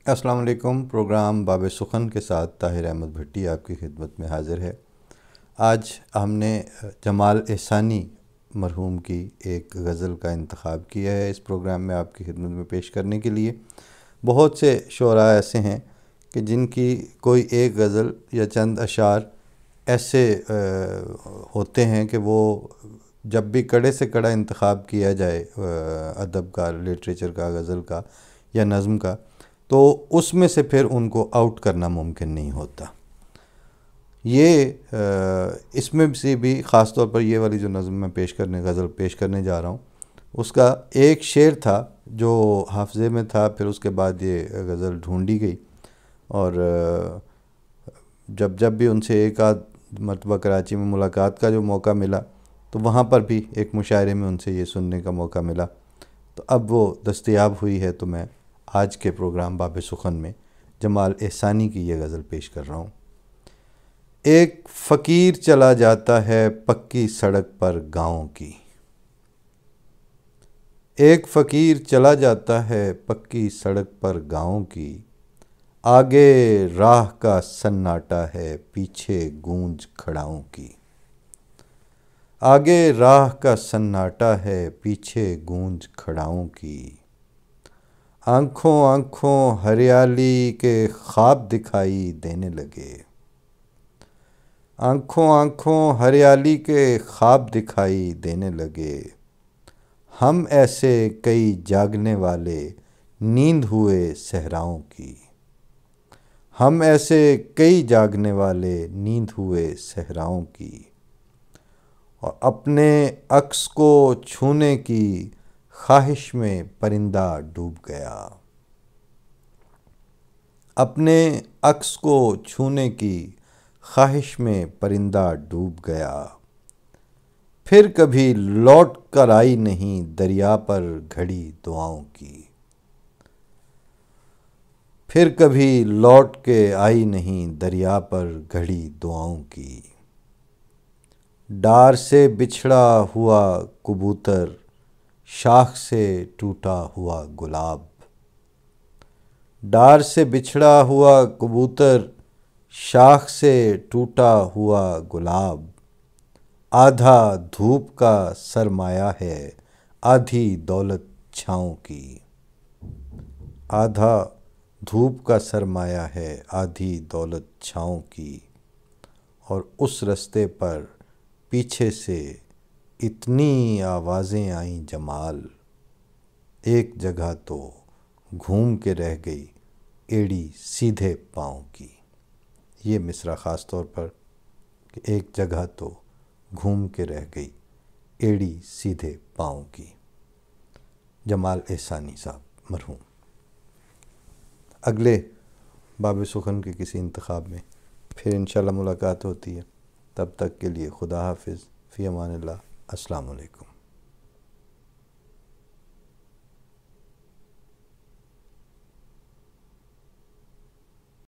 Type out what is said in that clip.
السلام علیکم۔ پروگرام باب سخن کے ساتھ طاہر احمد بھٹی آپ کی خدمت میں حاضر ہے۔ آج ہم نے جمال احسانی مرحوم کی ایک غزل کا انتخاب کیا ہے اس پروگرام میں آپ کی خدمت میں پیش کرنے کے لیے۔ بہت سے شعراء ایسے ہیں کہ جن کی کوئی ایک غزل یا چند اشعار ایسے ہوتے ہیں کہ وہ جب بھی کڑے سے کڑا انتخاب کیا جائے ادب کا، لٹریچر کا، غزل کا یا نظم کا، تو اس میں سے پھر ان کو آؤٹ کرنا ممکن نہیں ہوتا۔ یہ اس میں سے بھی خاص طور پر یہ والی جو نظم میں غزل پیش کرنے جا رہا ہوں، اس کا ایک شعر تھا جو حافظے میں تھا، پھر اس کے بعد یہ غزل ڈھونڈی گئی، اور جب بھی ان سے ایک آدھ مرتبہ کراچی میں ملاقات کا جو موقع ملا تو وہاں پر بھی ایک مشاعرے میں ان سے یہ سننے کا موقع ملا، تو اب وہ دستیاب ہوئی ہے، تو میں آج کے پروگرام باب سخن میں جمال احسانی کی یہ غزل پیش کر رہا ہوں۔ ایک فقیر چلا جاتا ہے پکی سڑک پر گاؤں کی، ایک فقیر چلا جاتا ہے پکی سڑک پر گاؤں کی، آگے راہ کا سناٹا ہے پیچھے گونج کھڑاؤں کی، آگے راہ کا سناٹا ہے پیچھے گونج کھڑاؤں کی، آنکھوں آنکھوں ہریالی کے خواب دکھائی دینے لگے، آنکھوں آنکھوں ہریالی کے خواب دکھائی دینے لگے، ہم ایسے کئی جاگنے والے نیند ہوئے صحراؤں کی، ہم ایسے کئی جاگنے والے نیند ہوئے صحراؤں کی، اور اپنے عکس کو چھونے کی خواہش میں پرندہ ڈوب گیا، اپنے عکس کو چھونے کی خواہش میں پرندہ ڈوب گیا، پھر کبھی لوٹ کر آئی نہیں دریا پر گھڑی دعاؤں کی، پھر کبھی لوٹ کے آئی نہیں دریا پر گھڑی دعاؤں کی، ڈار سے بچھڑا ہوا کبوتر شاخ سے ٹوٹا ہوا گلاب، ڈار سے بچھڑا ہوا کبوتر شاخ سے ٹوٹا ہوا گلاب، آدھا دھوپ کا سرمایہ ہے آدھی دولت چھاؤں کی، آدھا دھوپ کا سرمایہ ہے آدھی دولت چھاؤں کی، اور اس رستے پر پیچھے سے اتنی آوازیں آئیں جمال، ایک جگہ تو گھوم کے رہ گئی ایڑی سیدھے پاؤں کی۔ یہ مصرع خاص طور پر کہ ایک جگہ تو گھوم کے رہ گئی ایڑی سیدھے پاؤں کی، جمال احسانی صاحب مرحوم۔ اگلے باب سخن کے کسی انتخاب میں پھر انشاءاللہ ملاقات ہوتی ہے، تب تک کے لیے خدا حافظ، فی امان اللہ، السلام علیکم۔